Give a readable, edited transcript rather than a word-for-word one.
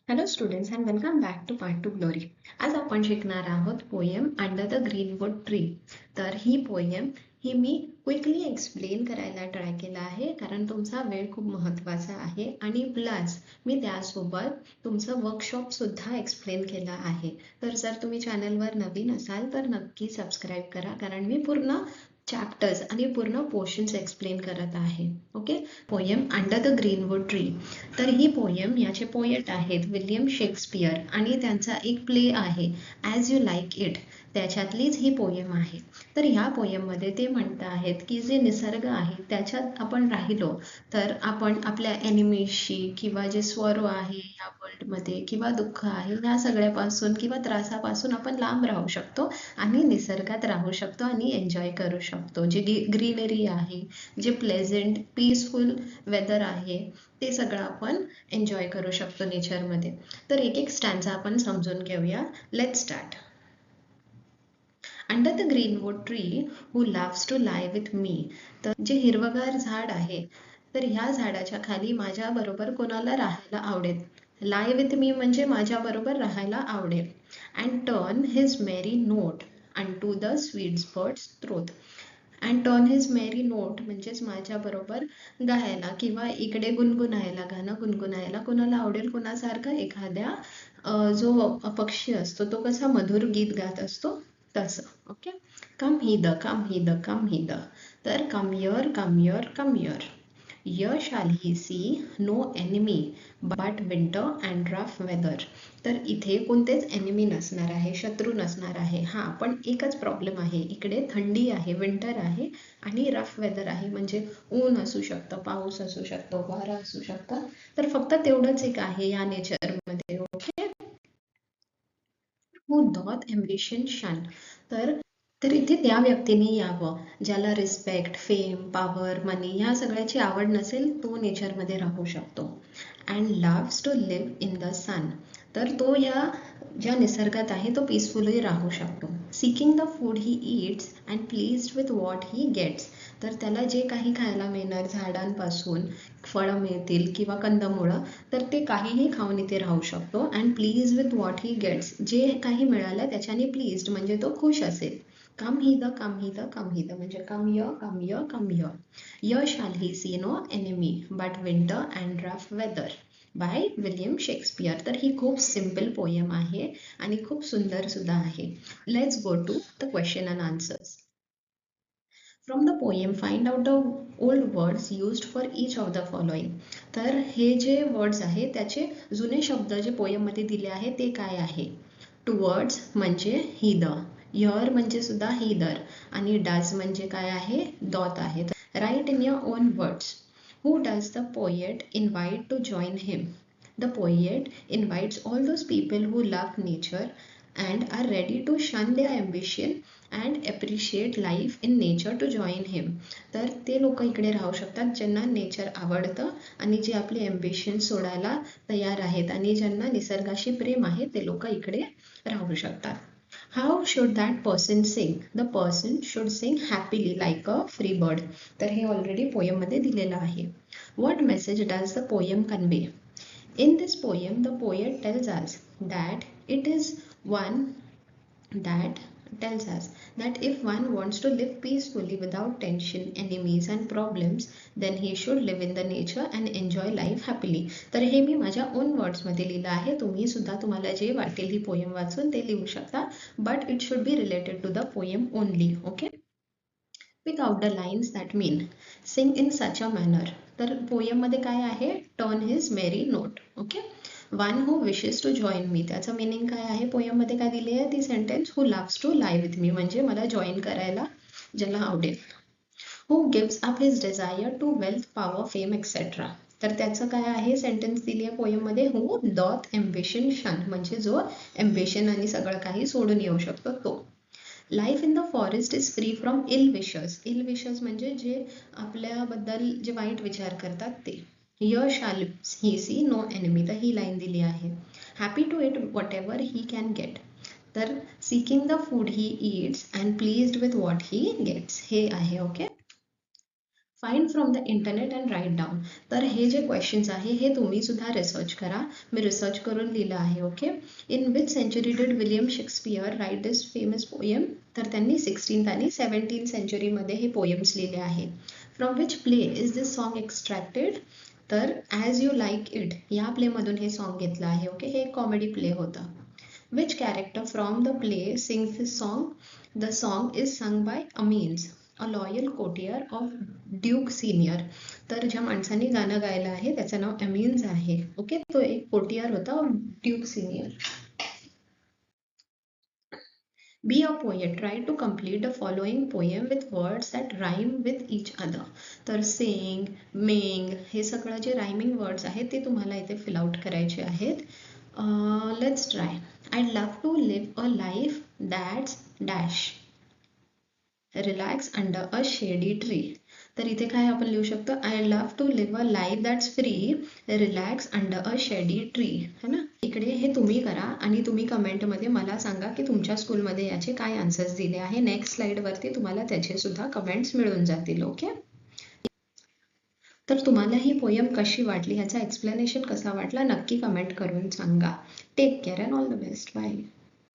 Hello students and welcome back to part two glory. आज आपण शिकणार आहोत poem under the greenwood tree. तर ही पोएम मी क्विकली एक्सप्लेन करायला ट्राय केला आहे कारण तुमचा वेळ खूप महत्त्वाचा आहे आणि प्लस मी त्यासोबत तुमचं वर्कशॉप सुद्धा एक्सप्लेन केला आहे. तर जर तुम्ही चॅनलवर नवीन असाल तर नक्की सबस्क्राईब करा कारण मी पूर्ण चॅप्टर्स आणि पूर्ण पोर्शन्स एक्सप्लेन करत आहे. Okay, poem under the greenwood tree. तर ही पोएम याचे पोएट आहेत विल्यम शेक्सपियर आणि त्यांचा एक प्ले आहे ॲज यू लाईक इट, त्याच्यातलीच ही पोएम आहे. तर ह्या पोएममध्ये ते म्हणत आहेत की जे निसर्ग आहे त्याच्यात आपण राहिलो तर आपण आपल्या एनिमीशी किंवा जे स्वरो आहे या वर्ल्डमध्ये किंवा दुःख आहे या सगळ्यापासून किंवा त्रासापासून आपण लांब राहू शकतो आणि निसर्गात राहू शकतो आणि एन्जॉय करू शकतो. जी ग्रीनरी आहे, जे प्लेझंट पीसफुल वेदर आहे ते सगळं आपण एन्जॉय करू शकतो नेचरमध्ये. तर एक एक स्टॅन्झा आपण समजून घेऊया. Let's start. Under the greenwood tree who loves to lie with me. तर जे हिरवगार झाड आहे तर ह्या झाडाच्या खाली माझ्या बरोबर कोणाला राहायला आवडेल. लाय विथ मी म्हणजे माझ्या बरोबर राहायला आवडेल. And turn his merry note unto the sweets birds throat. And turn his merry note म्हणजेच माझ्या बरोबर गायला किंवा इकडे गुणगुणायला, गाणं गुणगुणायला कोणाला आवडेल. कोणासारखं एखाद्या जो पक्षी असतो तो कसा मधुर गीत गात असतो तसं. Okay, come hither come hither come hither. तर come here come here come here. Here shall he see no enemy but winter and rough weather. तर इथे कोणतेच एनिमी नसणार आहे, शत्रू नसणार आहे. हा, पण एकच प्रॉब्लेम आहे, इकडे थंडी आहे, विंटर आहे आणि रफ वेदर आहे म्हणजे ऊन असू शकतं, पाऊस असू शकतो, वारा असू शकतं. तर फक्त तेवढंच एक आहे या नेचरमध्ये. ओके, हू डॉट एम्बिशन शन. तर इथे त्या व्यक्तीने यावं ज्याला रिस्पेक्ट, फेम, पॉवर, मनी ह्या सगळ्याची आवड नसेल तो नेचरमध्ये राहू शकतो. And loves to live in the sun. तर तो या ज्या निसर्गात आहे तो पीसफुली राहू शकतो. Seeking the food he eats and pleased with what he gates. तर त्याला जे काही खायला मिळणार झाडांपासून फळं मिळतील किंवा कंदमुळं तर ते काहीही खाऊन इथे राहू शकतो. And please with what he gets, जे काही मिळालं त्याच्याने प्लीज्ड म्हणजे तो खुश असेल. Come hither come hither come hither म्हणजे come ye come ye come ye. Ye shall he see no enemy but winter and rough weather by William Shakespeare. तर ही खूप सिम्पल पोएम आहे आणि खूप सुंदर सुद्धा आहे. Let's go to the question and answers. From the poem find out the old words used for each of the following. तर हे जे वर्ड्स आहे त्याचे जुने शब्द जे पोएममध्ये दिले आहे ते काय आहे. टुवर्ड्स म्हणजे हिद, यर म्हणजे सुद्धा हिदर आणि डज म्हणजे काय आहे, डॉट आहे. Write in your own words. Who does the poet invite to join him. The poet invites all those people who love nature and are ready to shun their ambition and appreciate life in nature to join him. तर ते लोक इकडे राहू शकतात ज्यांना nature आवडतं आणि जे आपले ambition सोडायला तयार आहेत आणि ज्यांना निसर्गाशी प्रेम आहे ते लोक इकडे राहू शकतात. How should that person sing? The person should sing happily like a free bird. तर हे ऑलरेडी पोएम मध्ये दिलेलं आहे. What message does the poem convey? In this poem, the poet tells us that it is one that tells us that if one wants to live peacefully without tension, enemies and problems, then he should live in the nature and enjoy life happily. तर हे मी माझ्या on वर्ड्समध्ये लिहिलं आहे. तुम्ही सुद्धा तुम्हाला जे वाटेल ही पोएम वाचून ते लिहू शकता, but it should be related to the poem only. Okay, pick out the lines that mean sing in such a manner. तर पोएममध्ये काय आहे, turn his merry note. Okay, one who wishes to join me, त्याचं meaning काय आहे, पोएममध्ये काय दिली आहे ती sentence, who loves to lie with me म्हणजे मला जॉईन करायला ज्याला आवडेल. Who gives up his desire to wealth, power, fame etcetera. तर त्याचं काय आहे, सेंटेन्स दिली आहे पोएममध्ये, हू डॉट एम्बिशन शन म्हणजे जो एम्बिशन आणि सगळं काही सोडून येऊ शकतो तो. Life in the forest is free from ill wishers. Ill wishers म्हणजे जे आपल्याबद्दल जे वाईट विचार करतात ते. य shall he see no enemy, तर ही लाईन दिली आहे. Happy to eat whatever he can get. तर seeking the food he eats and pleased with what he gets हे आहे. Okay, find from the internet and write down. तर हे जे questions आहे हे तुम्ही सुद्धा रिसर्च करा. मी रिसर्च करून लिहिलं आहे. Okay. In which century did William Shakespeare write this famous poem. तर त्यांनी 16th आणि 17th सेंचुरीमध्ये हे पोएम्स लिहिले आहे. From which play is this song extracted. तर ॲज यू लाईक इट या प्लेमधून हे सॉन्ग घेतलं आहे. ओके. हे एक कॉमेडी प्ले होतं. Which character from the play sings this song. The song is sung by Amiens, a loyal courtier of Duke Senior. तर ज्या माणसाने गाणं गायलं आहे त्याचं नाव अमीन्स आहे. ओके. तो एक कोटियर होता Duke senior. Be a poet. Try to complete the following poem with words that rhyme with each other. तर sing, ming हे सगळं जे रायमिंग वर्ड्स आहेत ते तुम्हाला इथे फिल आउट करायचे आहेत. Let's try. I'd love to live a life that's dash. Relax under a shady tree. तर इथे काय आपण लिहू शकतो. I love to live a life that's free, relax under a shady tree. है ना. इकडे हे तुम्ही करा आणि तुम्ही कमेंटमध्ये मला सांगा की तुमच्या स्कूलमध्ये याचे काय आन्सर्स दिले आहे. नेक्स्ट स्लाईडवरती तुम्हाला त्याचे सुद्धा कमेंट्स मिळून जातील. ओके. तर तुम्हाला ही पोयम कशी वाटली, ह्याचा एक्सप्लेनेशन कसा वाटला, नक्की कमेंट करून सांगा. Take care and all the best. Bye.